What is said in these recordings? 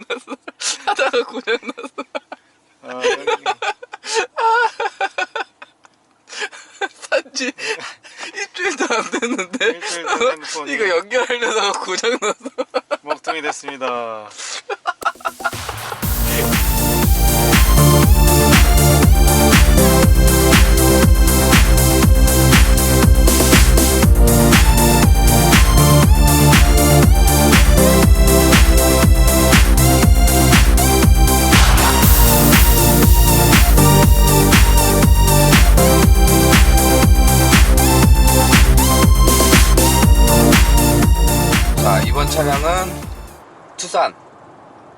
고장났어. 하다가 고장났어. 아, 여기. 산지 일주일도 안 됐는데 일주일 전 핸드폰이 이거 연결하려다가 고장났어. 먹통이 됐습니다. 자, 이번 차량은 투싼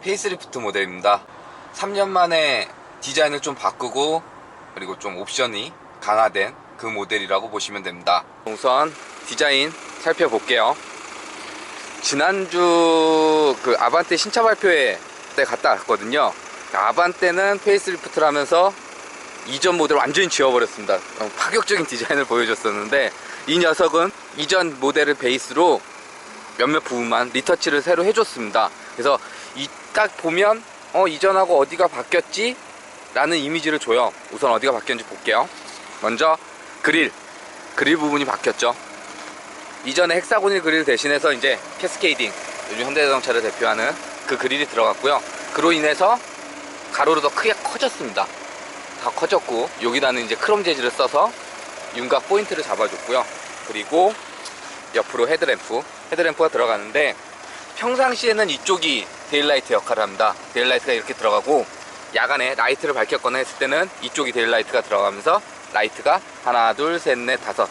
페이스리프트 모델입니다. 3년 만에 디자인을 좀 바꾸고 그리고 좀 옵션이 강화된 그 모델이라고 보시면 됩니다. 우선 디자인 살펴볼게요. 지난주 그 아반떼 신차 발표회 때 갔다 왔거든요. 아반떼는 페이스리프트를 하면서 이전 모델을 완전히 지워버렸습니다. 파격적인 디자인을 보여줬었는데 이 녀석은 이전 모델을 베이스로 몇몇 부분만 리터치를 새로 해줬습니다. 그래서 딱 보면 이전하고 어디가 바뀌었지? 라는 이미지를 줘요. 우선 어디가 바뀌었는지 볼게요. 먼저 그릴 부분이 바뀌었죠. 이전에 헥사고닐 그릴 대신해서 이제 캐스케이딩, 요즘 현대자동차를 대표하는 그 그릴이 들어갔고요. 그로 인해서 가로로 더 크게 커졌습니다. 다 커졌고 여기다는 이제 크롬 재질을 써서 윤곽 포인트를 잡아줬고요. 그리고 옆으로 헤드램프가 들어가는데 평상시에는 이쪽이 데일라이트 역할을 합니다. 데일라이트가 이렇게 들어가고 야간에 라이트를 밝혔거나 했을 때는 이쪽이 데일라이트가 들어가면서 라이트가 하나, 둘, 셋, 넷, 다섯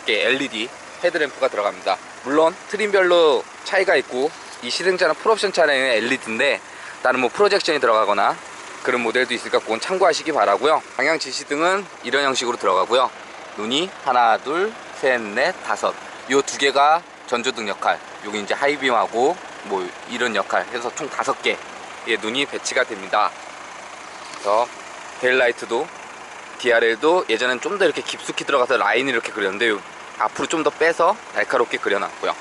개 LED 헤드램프가 들어갑니다. 물론 트림별로 차이가 있고 이 시승차는 풀옵션 차량의 LED인데 다른 뭐 프로젝션이 들어가거나 그런 모델도 있으니까 그건 참고하시기 바라고요. 방향 지시등은 이런 형식으로 들어가고요. 눈이 하나, 둘, 셋, 넷, 다섯, 요 두 개가 전조등 역할, 여기 이제 하이빔하고 뭐 이런 역할 해서 총 5개의 눈이 배치가 됩니다. 그래서 데일라이트도 DRL도 예전엔 좀 더 이렇게 깊숙이 들어가서 라인을 이렇게 그렸는데 앞으로 좀 더 빼서 날카롭게 그려놨고요.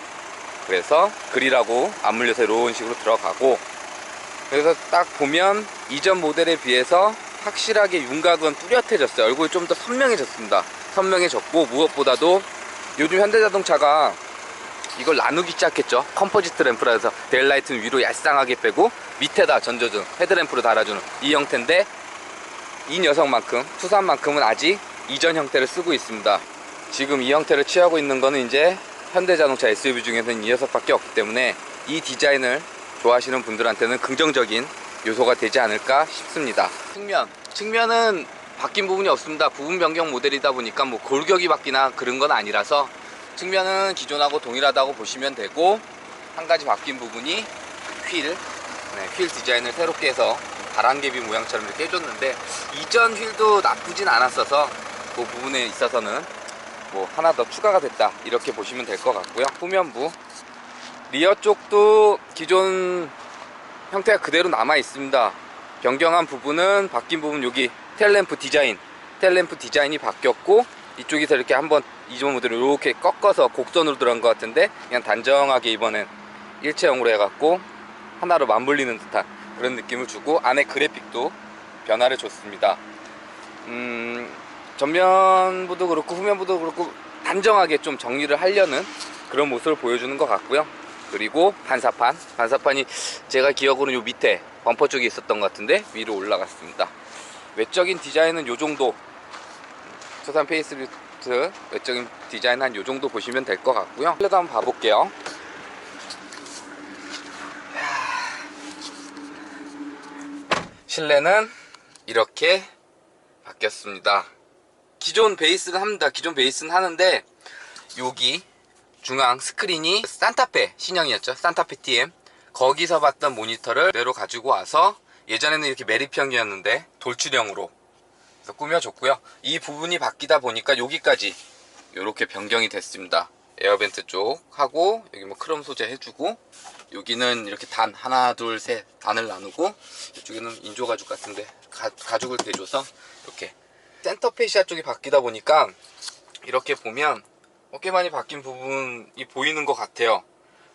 그래서 그릴하고 앞물려서 이런 식으로 들어가고, 그래서 딱 보면 이전 모델에 비해서 확실하게 윤곽은 뚜렷해졌어요. 얼굴이 좀 더 선명해졌습니다. 선명해졌고 무엇보다도 요즘 현대자동차가 이걸 나누기 시작했죠. 컴포지트 램프라 해서 데일라이트는 위로 얄쌍하게 빼고 밑에다 전조등 헤드램프로 달아주는 이 형태인데, 이 녀석만큼 투싼만큼은 아직 이전 형태를 쓰고 있습니다. 지금 이 형태를 취하고 있는 거는 이제 현대자동차 SUV 중에서는 이 녀석밖에 없기 때문에 이 디자인을 좋아하시는 분들한테는 긍정적인 요소가 되지 않을까 싶습니다. 측면은 바뀐 부분이 없습니다. 부분 변경 모델이다 보니까 뭐 골격이 바뀌나 그런 건 아니라서 측면은 기존하고 동일하다고 보시면 되고, 한 가지 바뀐 부분이 휠 디자인을 새롭게 해서 바람개비 모양처럼 이렇게 해줬는데 이전 휠도 나쁘진 않았어서 그 부분에 있어서는 뭐 하나 더 추가가 됐다 이렇게 보시면 될 것 같고요. 후면부 리어 쪽도 기존 형태가 그대로 남아 있습니다. 변경한 부분은 바뀐 부분, 여기 텔램프 디자인이 바뀌었고, 이쪽에서 이렇게 한번 이전 모델을 이렇게 꺾어서 곡선으로 들어간 것 같은데 그냥 단정하게 이번엔 일체형으로 해갖고 하나로 맞물리는 듯한 그런 느낌을 주고, 안에 그래픽도 변화를 줬습니다. 전면부도 그렇고 후면부도 그렇고 단정하게 좀 정리를 하려는 그런 모습을 보여주는 것 같고요. 그리고 반사판이 제가 기억으로는 요 밑에 범퍼 쪽에 있었던 것 같은데 위로 올라갔습니다. 외적인 디자인은 요 정도, 투싼 페이스리프트 외적인 디자인 한 요 정도 보시면 될 것 같고요. 실내도 한번 봐볼게요. 실내는 이렇게 바뀌었습니다. 기존 베이스는 합니다. 기존 베이스는 하는데 여기 중앙 스크린이 산타페 신형이었죠. 산타페 TM, 거기서 봤던 모니터를 그대로 가지고 와서 예전에는 이렇게 메리평이었는데 돌출형으로 그래서 꾸며줬고요. 이 부분이 바뀌다 보니까 여기까지 이렇게 변경이 됐습니다. 에어벤트 쪽 하고 여기 뭐 크롬 소재 해주고, 여기는 이렇게 단 하나 둘 셋 단을 나누고, 이쪽에는 인조가죽 같은데 가죽을 대줘서 이렇게 센터 페시아 쪽이 바뀌다 보니까 이렇게 보면 꽤 많이 바뀐 부분이 보이는 것 같아요.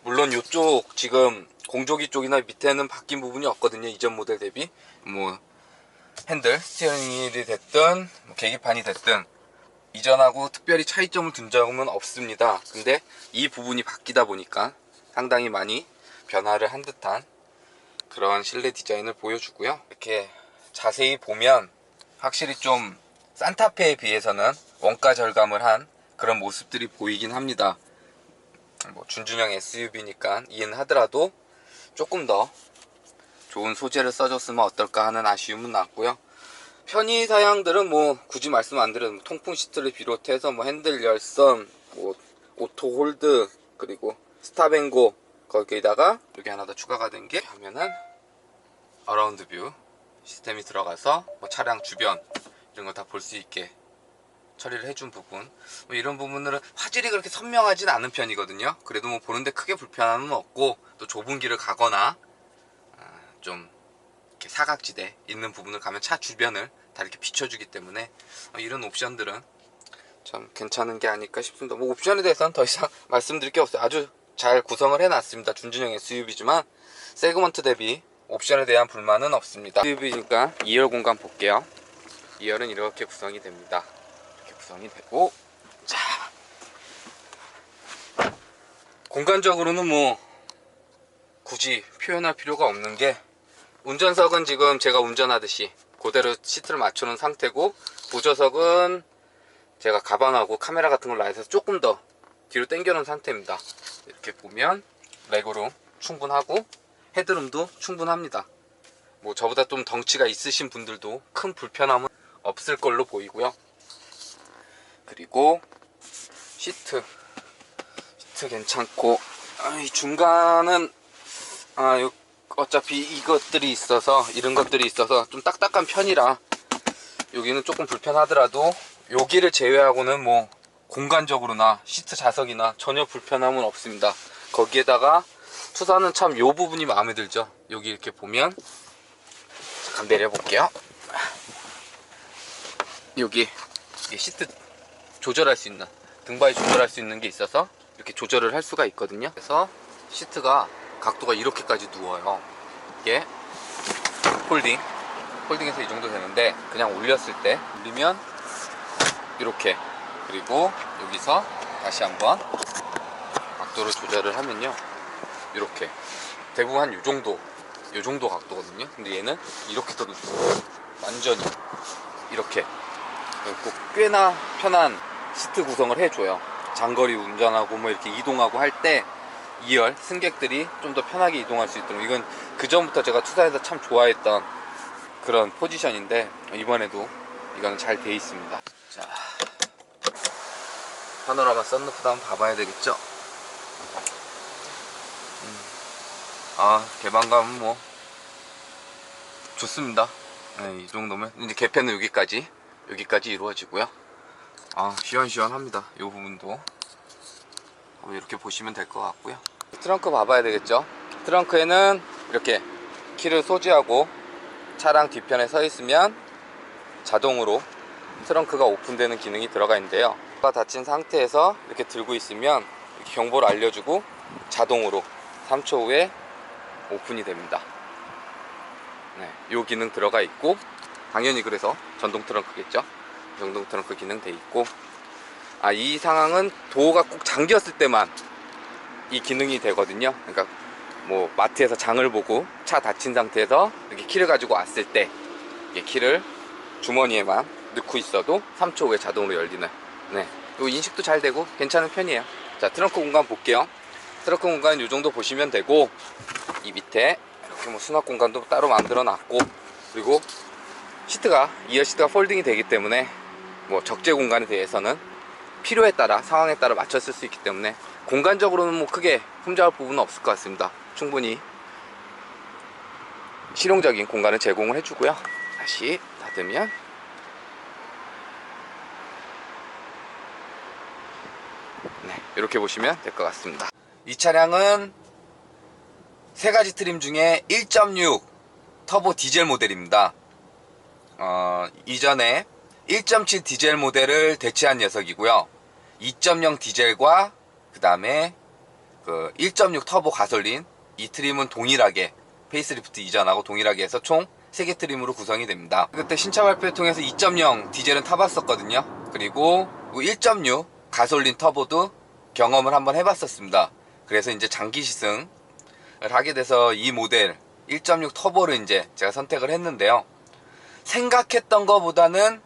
물론 이쪽 지금 공조기 쪽이나 밑에는 바뀐 부분이 없거든요. 이전 모델 대비. 뭐 핸들, 스티어링 휠이 됐든 뭐 계기판이 됐든 이전하고 특별히 차이점을 둔 점은 없습니다. 근데 이 부분이 바뀌다 보니까 상당히 많이 변화를 한 듯한 그런 실내 디자인을 보여주고요. 이렇게 자세히 보면 확실히 좀 산타페에 비해서는 원가 절감을 한 그런 모습들이 보이긴 합니다. 뭐 준준형 SUV니까 이해는 하더라도 조금 더 좋은 소재를 써줬으면 어떨까 하는 아쉬움은 났고요. 편의 사양들은 뭐 굳이 말씀 안 드려도 통풍 시트를 비롯해서 뭐 핸들 열선, 뭐 오토 홀드, 그리고 스탑앤고, 거기다가 여기 하나 더 추가가 된 게 하면은 어라운드 뷰 시스템이 들어가서 뭐 차량 주변 이런 거 다 볼 수 있게 처리를 해준 부분, 뭐 이런 부분들은 화질이 그렇게 선명하진 않은 편이거든요. 그래도 뭐 보는데 크게 불편함은 없고, 또 좁은 길을 가거나 좀 이렇게 사각지대 있는 부분을 가면 차 주변을 다 이렇게 비춰주기 때문에 이런 옵션들은 참 괜찮은 게 아닐까 싶습니다. 뭐 옵션에 대해서는 더 이상 말씀드릴 게 없어요. 아주 잘 구성을 해놨습니다. 준준형 SUV지만 세그먼트 대비 옵션에 대한 불만은 없습니다. SUV니까 2열 공간 볼게요. 2열은 이렇게 구성이 됩니다. 이렇게 구성이 되고, 자, 공간적으로는 뭐 굳이 표현할 필요가 없는 게, 운전석은 지금 제가 운전하듯이 그대로 시트를 맞춰놓은 상태고, 보조석은 제가 가방하고 카메라 같은 걸 놔서 조금 더 뒤로 당겨 놓은 상태입니다. 이렇게 보면 레그룸 충분하고 헤드룸도 충분합니다. 뭐 저보다 좀 덩치가 있으신 분들도 큰 불편함은 없을 걸로 보이고요. 그리고 시트 괜찮고, 이 중간은 어차피 이것들이 있어서, 이런 것들이 있어서 좀 딱딱한 편이라 여기는 조금 불편하더라도 여기를 제외하고는 뭐 공간적으로나 시트 좌석이나 전혀 불편함은 없습니다. 거기에다가 투사는 참 요 부분이 마음에 들죠. 여기 이렇게 보면, 잠깐 내려볼게요. 여기 시트 조절할 수 있는, 등바위 조절할 수 있는 게 있어서 이렇게 조절을 할 수가 있거든요. 그래서 시트가 각도가 이렇게까지 누워요. 이게 폴딩해서 이 정도 되는데, 그냥 올렸을 때 올리면 이렇게, 그리고 여기서 다시 한번 각도를 조절을 하면요, 이렇게 대부분 한 요 정도 각도거든요. 근데 얘는 이렇게 더 높고 완전히 이렇게 꼭 꽤나 편한 시트 구성을 해줘요. 장거리 운전하고 뭐 이렇게 이동하고 할 때 2열 승객들이 좀 더 편하게 이동할 수 있도록, 이건 그 전부터 제가 투사에서 참 좋아했던 그런 포지션인데 이번에도 이건 잘 돼 있습니다. 자, 파노라마 썬루프도 한번 봐봐야 되겠죠. 개방감은 뭐 좋습니다. 네, 이 정도면 이제 개폐는 여기까지 이루어지고요. 시원시원합니다. 이 부분도 이렇게 보시면 될 것 같고요. 트렁크 봐봐야 되겠죠. 트렁크에는 이렇게 키를 소지하고 차량 뒤편에 서 있으면 자동으로 트렁크가 오픈되는 기능이 들어가 있는데요. 닫힌 상태에서 이렇게 들고 있으면 이렇게 경보를 알려주고 자동으로 3초 후에 오픈이 됩니다. 네, 이 기능 들어가 있고, 당연히 그래서 전동 트렁크겠죠. 전동 트렁크 기능 돼 있고, 이 상황은 도어가 꼭 잠겼을 때만 이 기능이 되거든요. 그러니까 뭐 마트에서 장을 보고 차 닫힌 상태에서 이렇게 키를 가지고 왔을 때, 이게 키를 주머니에만 넣고 있어도 3초 후에 자동으로 열리는, 네, 요 인식도 잘 되고 괜찮은 편이에요. 자, 트렁크 공간 볼게요. 트렁크 공간 요 정도 보시면 되고, 이 밑에 이렇게 뭐 수납 공간도 따로 만들어 놨고, 그리고 시트가 2열 시트가 폴딩이 되기 때문에 뭐 적재 공간에 대해서는 필요에 따라, 상황에 따라 맞춰 쓸 수 있기 때문에 공간적으로는 뭐 크게 흠잡을 부분은 없을 것 같습니다. 충분히 실용적인 공간을 제공을 해주고요. 다시 닫으면, 네, 이렇게 보시면 될 것 같습니다. 이 차량은 세 가지 트림 중에 1.6 터보 디젤 모델입니다. 이전에 1.7 디젤 모델을 대체한 녀석이고요. 2.0 디젤과 그 다음에 그 1.6 터보 가솔린 이 트림은 동일하게 페이스리프트 이전하고 동일하게 해서 총 3개 트림으로 구성이 됩니다. 그때 신차 발표를 통해서 2.0 디젤은 타봤었거든요. 그리고 1.6 가솔린 터보도 경험을 한번 해봤었습니다. 그래서 이제 장기 시승을 하게 돼서 이 모델 1.6 터보를 이제 제가 선택을 했는데요. 생각했던 것보다는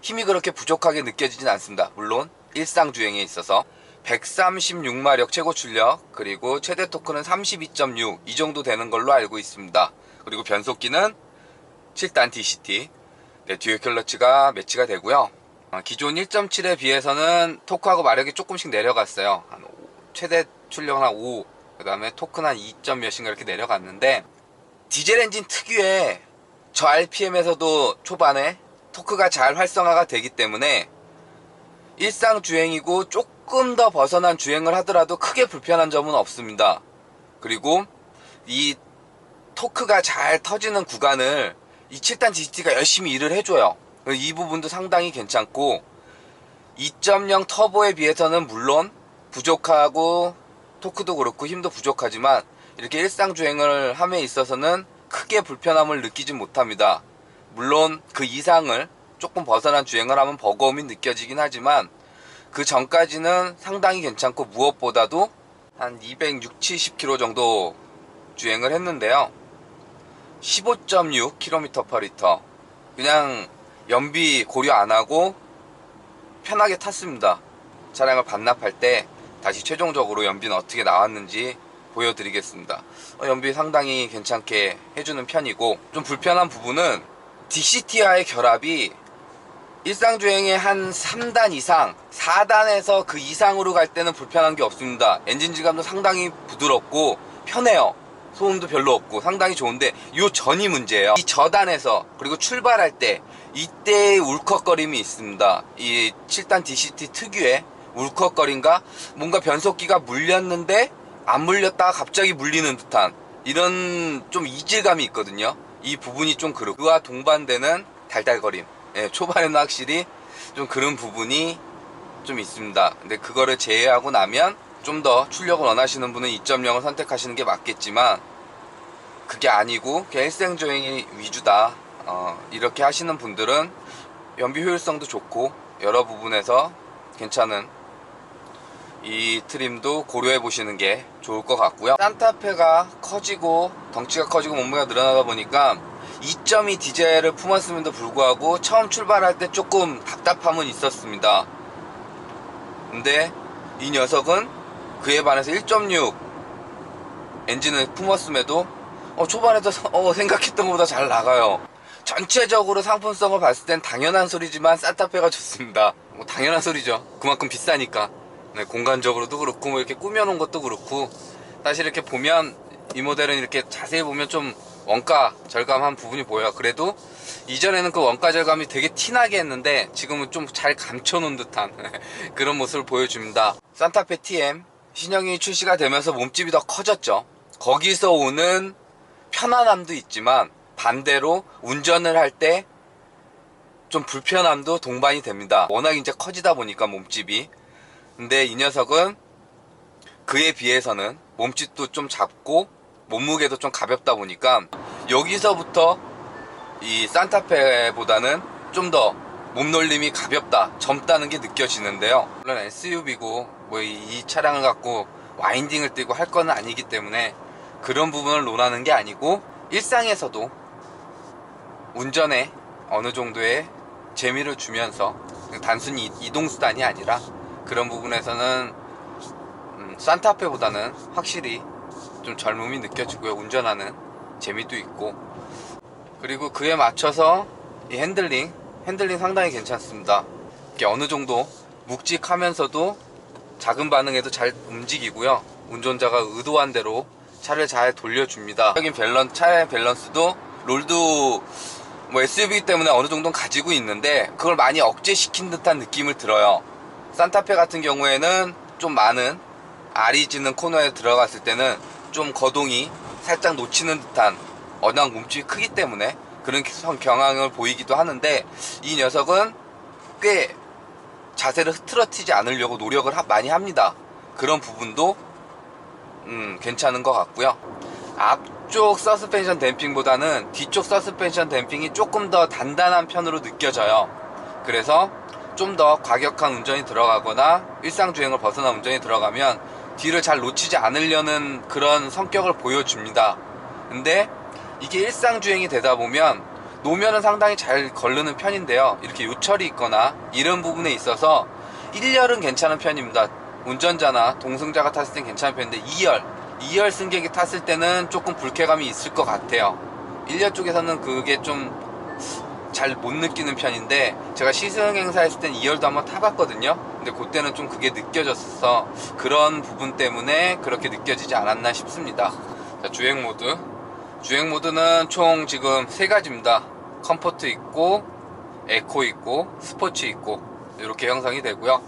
힘이 그렇게 부족하게 느껴지진 않습니다. 물론 일상 주행에 있어서 136마력 최고 출력, 그리고 최대 토크는 32.6 이 정도 되는 걸로 알고 있습니다. 그리고 변속기는 7단 DCT, 네, 듀얼 클러치가 매치가 되고요. 기존 1.7에 비해서는 토크하고 마력이 조금씩 내려갔어요. 최대 출력은 한 5, 그 다음에 토크는 한 2점 몇인가 이렇게 내려갔는데, 디젤 엔진 특유의 저 RPM에서도 초반에 토크가 잘 활성화가 되기 때문에 일상 주행이고 조금 더 벗어난 주행을 하더라도 크게 불편한 점은 없습니다. 그리고 이 토크가 잘 터지는 구간을 이 7단 DCT가 열심히 일을 해줘요. 이 부분도 상당히 괜찮고, 2.0 터보에 비해서는 물론 부족하고 토크도 그렇고 힘도 부족하지만 이렇게 일상 주행을 함에 있어서는 크게 불편함을 느끼지 못합니다. 물론 그 이상을 조금 벗어난 주행을 하면 버거움이 느껴지긴 하지만 그 전까지는 상당히 괜찮고, 무엇보다도 한 260-70km 정도 주행을 했는데요. 15.6km/L, 그냥 연비 고려 안하고 편하게 탔습니다. 차량을 반납할 때 다시 최종적으로 연비는 어떻게 나왔는지 보여드리겠습니다. 연비 상당히 괜찮게 해주는 편이고, 좀 불편한 부분은 DCT와의 결합이 일상주행의 한 3단 이상, 4단에서 그 이상으로 갈 때는 불편한 게 없습니다. 엔진 질감도 상당히 부드럽고 편해요. 소음도 별로 없고 상당히 좋은데, 요 전이 문제예요. 이 저단에서, 그리고 출발할 때 이때의 울컥거림이 있습니다. 이 7단 DCT 특유의 울컥거림과 뭔가 변속기가 물렸는데 안 물렸다가 갑자기 물리는 듯한 이런 좀 이질감이 있거든요. 이 부분이 좀 그렇고, 그와 동반되는 달달거림, 초반에는 확실히 좀 그런 부분이 좀 있습니다. 근데 그거를 제외하고 나면 좀 더 출력을 원하시는 분은 2.0을 선택하시는 게 맞겠지만, 그게 아니고 그냥 일상주행이 위주다, 이렇게 하시는 분들은 연비 효율성도 좋고 여러 부분에서 괜찮은 이 트림도 고려해 보시는 게 좋을 것 같고요. 산타페가 커지고 덩치가 커지고 몸무게가 늘어나다 보니까 2.2 디젤을 품었음에도 불구하고 처음 출발할 때 조금 답답함은 있었습니다. 근데 이 녀석은 그에 반해서 1.6 엔진을 품었음에도 초반에도 생각했던 것보다 잘 나가요. 전체적으로 상품성을 봤을 땐 당연한 소리지만 산타페가 좋습니다. 당연한 소리죠. 그만큼 비싸니까. 네, 공간적으로도 그렇고 이렇게 꾸며놓은 것도 그렇고, 사실 이렇게 보면 이 모델은 이렇게 자세히 보면 좀 원가 절감한 부분이 보여요. 그래도 이전에는 그 원가 절감이 되게 티나게 했는데 지금은 좀 잘 감춰놓은 듯한 그런 모습을 보여줍니다. 산타페 TM 신형이 출시가 되면서 몸집이 더 커졌죠. 거기서 오는 편안함도 있지만 반대로 운전을 할 때 좀 불편함도 동반이 됩니다. 워낙 이제 커지다 보니까 몸집이. 근데 이 녀석은 그에 비해서는 몸집도 좀 작고 몸무게도 좀 가볍다 보니까 여기서부터 이 산타페보다는 좀 더 몸놀림이 가볍다, 젊다는 게 느껴지는데요. 물론 SUV고 뭐 이 차량을 갖고 와인딩을 뛰고 할 건 아니기 때문에 그런 부분을 논하는 게 아니고, 일상에서도 운전에 어느 정도의 재미를 주면서 단순히 이동수단이 아니라 그런 부분에서는 산타페보다는 확실히 좀 젊음이 느껴지고요. 운전하는 재미도 있고, 그리고 그에 맞춰서 이 핸들링 상당히 괜찮습니다. 이게 어느 정도 묵직하면서도 작은 반응에도 잘 움직이고요. 운전자가 의도한 대로 차를 잘 돌려줍니다. 차의 밸런스도 롤드 뭐 SUV 때문에 어느 정도는 가지고 있는데 그걸 많이 억제시킨 듯한 느낌을 들어요. 산타페 같은 경우에는 좀 많은 알이 짖는 코너에 들어갔을 때는 좀 거동이 살짝 놓치는 듯한, 워낙 몸집이 크기 때문에 그런 경향을 보이기도 하는데, 이 녀석은 꽤 자세를 흐트러뜨리지 않으려고 노력을 많이 합니다. 그런 부분도 괜찮은 것 같고요. 앞쪽 서스펜션 댐핑보다는 뒤쪽 서스펜션 댐핑이 조금 더 단단한 편으로 느껴져요. 그래서 좀 더 과격한 운전이 들어가거나 일상주행을 벗어난 운전이 들어가면 뒤를 잘 놓치지 않으려는 그런 성격을 보여줍니다. 근데 이게 일상주행이 되다 보면 노면은 상당히 잘 거르는 편인데요, 이렇게 요철이 있거나 이런 부분에 있어서 1열은 괜찮은 편입니다. 운전자나 동승자가 탔을 땐 괜찮은 편인데 2열 승객이 탔을 때는 조금 불쾌감이 있을 것 같아요. 1열 쪽에서는 그게 좀 잘 못 느끼는 편인데, 제가 시승 행사했을 땐 2열도 한번 타봤거든요. 근데 그때는 좀 그게 느껴졌어서 그런 부분 때문에 그렇게 느껴지지 않았나 싶습니다. 자, 주행 모드는 총 지금 3가지입니다. 컴포트 있고, 에코 있고, 스포츠 있고, 이렇게 형성이 되고요.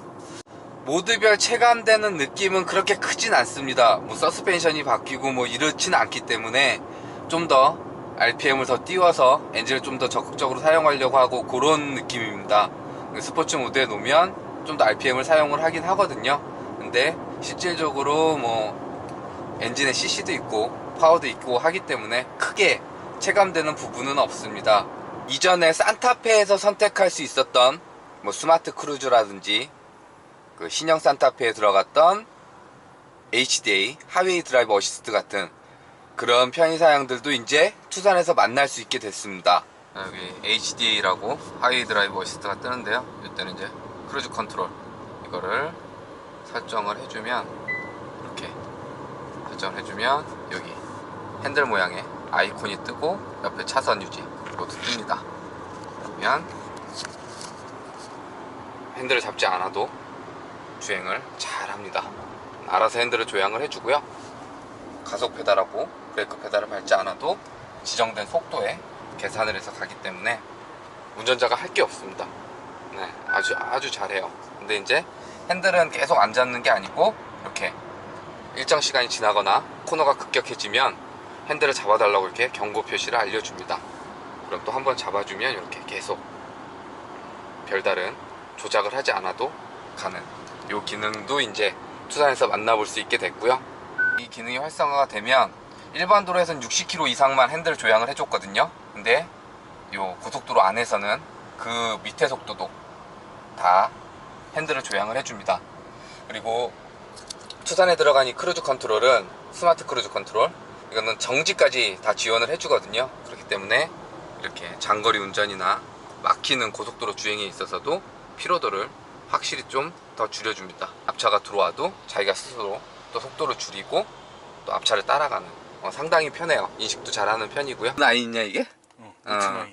모드별 체감되는 느낌은 그렇게 크진 않습니다. 뭐 서스펜션이 바뀌고 뭐 이렇지는 않기 때문에 좀 더 RPM을 더 띄워서 엔진을 좀 더 적극적으로 사용하려고 하고 그런 느낌입니다. 스포츠 모드에 놓으면 좀 더 RPM을 사용을 하긴 하거든요. 근데 실질적으로 뭐 엔진에 CC도 있고 파워도 있고 하기 때문에 크게 체감되는 부분은 없습니다. 이전에 산타페에서 선택할 수 있었던 뭐 스마트 크루즈라든지 그 신형 산타페에 들어갔던 HDA 하웨이 드라이브 어시스트 같은 그런 편의사양들도 이제 투싼에서 만날 수 있게 됐습니다. 여기 HDA라고 하웨이 드라이브 어시스트가 뜨는데요, 이때는 이제 크루즈 컨트롤 이거를 설정을 해주면, 이렇게 설정을 해주면 여기 핸들 모양의 아이콘이 뜨고 옆에 차선 유지 모두 뜹니다. 그러면 핸들을 잡지 않아도 주행을 잘 합니다. 알아서 핸들을 조향을 해주고요. 가속 페달하고 브레이크 페달을 밟지 않아도 지정된 속도에 계산을 해서 가기 때문에 운전자가 할 게 없습니다. 네, 아주 잘해요. 근데 이제 핸들은 계속 안 잡는 게 아니고 이렇게 일정 시간이 지나거나 코너가 급격해지면 핸들을 잡아달라고 이렇게 경고 표시를 알려줍니다. 그럼 또 한번 잡아주면 이렇게 계속 별다른 조작을 하지 않아도 가는 이 기능도 이제 투싼에서 만나볼 수 있게 됐고요. 이 기능이 활성화가 되면 일반 도로에서는 60km 이상만 핸들 조향을 해줬거든요. 근데 이 고속도로 안에서는 그 밑에 속도도 다 핸들을 조향을 해줍니다. 그리고 투싼에 들어간 이 크루즈 컨트롤은 스마트 크루즈 컨트롤, 이거는 정지까지 다 지원을 해주거든요. 그렇기 때문에 이렇게 장거리 운전이나 막히는 고속도로 주행에 있어서도 피로도를 확실히 좀 더 줄여줍니다. 앞차가 들어와도 자기가 스스로 또 속도를 줄이고 또 앞차를 따라가는, 상당히 편해요. 인식도 잘하는 편이고요. 나이 있냐 이게?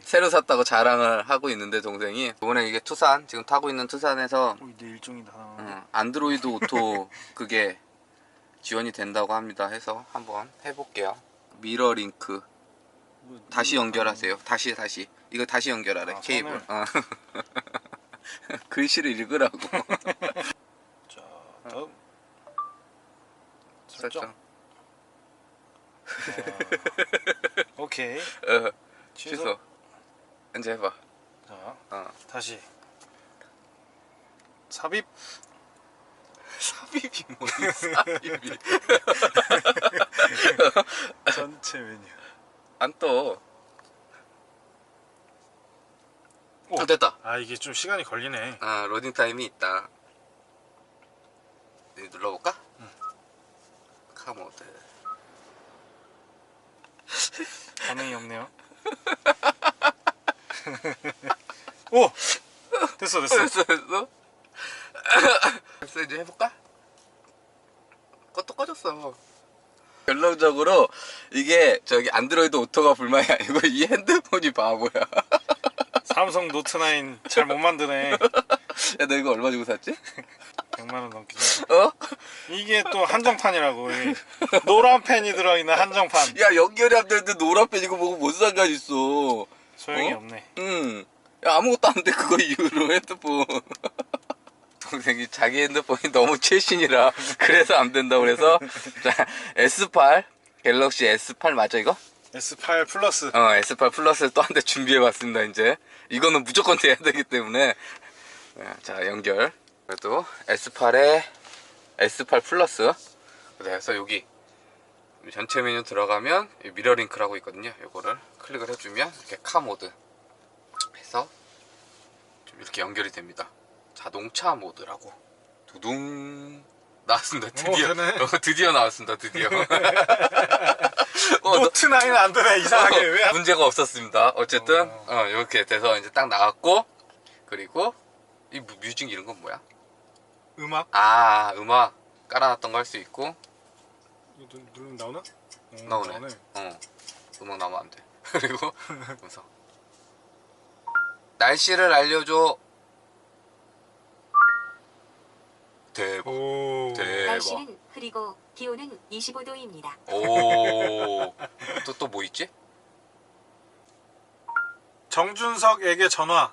새로 샀다고 자랑을 하고 있는데 동생이, 이번에 이게 투싼, 지금 타고 있는 투싼에서 내 일종이다. 안드로이드 오토 그게 지원이 된다고 합니다. 해서 한번 해볼게요. 미러 링크 다시 연결하세요. 다시 이거 다시 연결하래. 케이블. 글씨를 읽으라고. 자, 다음 설정. 오케이. 취소. 이제 해봐. 자, 다시 삽입. 삽입이 뭐야? 삽입이. 전체 메뉴. 안 떠. 오, 됐다. 이게 좀 시간이 걸리네. 로딩 타임이 있다. 눌러볼까? 카모드. 반응이 없네요. 오! 됐어. 됐어. 됐어, 이제 해볼까? 껐다 꺼졌어. 결론적으로 이게 저기 안드로이드 오토가 불만이 아니고 이 핸드폰이 바보야. 삼성 노트9 잘 못 만드네. 야, 너 이거 얼마 주고 샀지? 100만원 넘게 주네. 이게 또 한정판이라고. 이 노란 펜이 들어있는 한정판. 야, 연결이 안 되는데 노란 펜 이거 보고 뭔 상관 있어. 소용이 없네. 야, 아무것도 안 돼, 그거 이후로 핸드폰. 동생이 자기 핸드폰이 너무 최신이라 그래서 안 된다고 그래서. 자, S8 갤럭시 S8 맞아 이거? S8 플러스. S8 플러스를 또 한 대 준비해봤습니다. 이제 이거는 무조건 돼야 되기 때문에. 자, 연결. 그래도 S8에 S8 플러스. 그래서 여기 전체 메뉴 들어가면 미러링크라고 있거든요. 요거를 클릭을 해주면 이렇게 카 모드 해서 좀 이렇게 연결이 됩니다. 자동차 모드라고 두둥 나왔습니다. 드디어. 드디어 나왔습니다. 드디어. 노트9은 안 되네. 이상하게. 왜? 문제가 없었습니다. 어쨌든 이렇게 돼서 이제 딱 나왔고, 그리고 이 뮤직 이런 건 뭐야? 음악? 음악 깔아놨던 거 할 수 있고. 누르면 나오나? 나오네. 음악 나오면 안 돼. 그리고 그래서 날씨를 알려줘. 대박. 대박. 날씨는 흐리고 기온은 25도입니다. 오. 또 뭐 있지? 정준석에게 전화.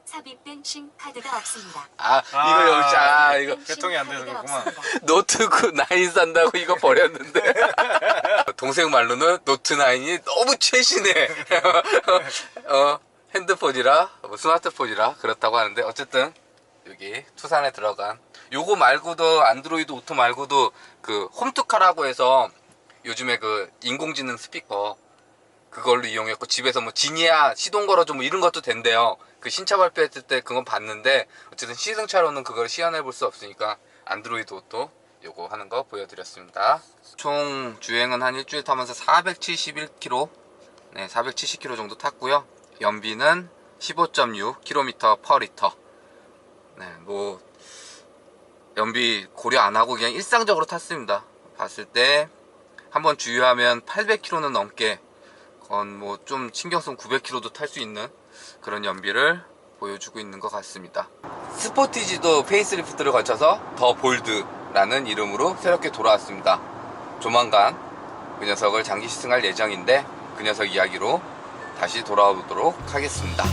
삽입된 심 카드가 없습니다. 이거 개통이 안 돼서 그렇구만. 노트 9 산다고 이거 버렸는데. 동생 말로는 노트 9이 너무 최신의 핸드폰이라 스마트폰이라 그렇다고 하는데, 어쨌든 여기 투산에 들어간 요거 말고도 안드로이드 오토 말고도 그 홈투카라고 해서 요즘에 그 인공지능 스피커 그걸로 이용했고, 집에서 뭐 지니야 시동 걸어줘 뭐 이런 것도 된대요. 그 신차 발표했을 때 그건 봤는데, 어쨌든 시승차로는 그걸 시연해 볼 수 없으니까 안드로이드 오토 요거 하는 거 보여드렸습니다. 총 주행은 한 일주일 타면서 471km, 네, 470km 정도 탔고요. 연비는 15.6km per 리터. 네, 뭐 연비 고려 안 하고 그냥 일상적으로 탔습니다. 봤을 때 한번 주유하면 800km는 넘게, 건 뭐 좀 신경 쓰면 900km도 탈 수 있는 그런 연비를 보여주고 있는 것 같습니다. 스포티지도 페이스리프트를 거쳐서 더 볼드라는 이름으로 새롭게 돌아왔습니다. 조만간 그 녀석을 장기 시승할 예정인데, 그 녀석 이야기로 다시 돌아오도록 하겠습니다.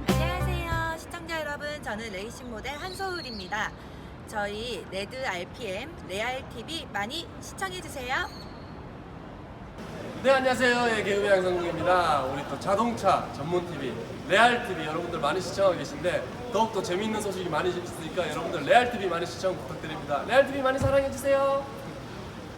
안녕하세요 시청자 여러분, 저는 레이싱 모델 한소울입니다. 저희 레드 RPM 레알 TV 많이 시청해주세요. 네, 안녕하세요. 예, 개그맨 양성국입니다. 우리 또 자동차 전문 TV 레알 TV 여러분들 많이 시청하고 계신데, 더욱더 재미있는 소식이 많이 있으니까 여러분들 레알 TV 많이 시청 부탁드립니다. 레알 TV 많이 사랑해 주세요.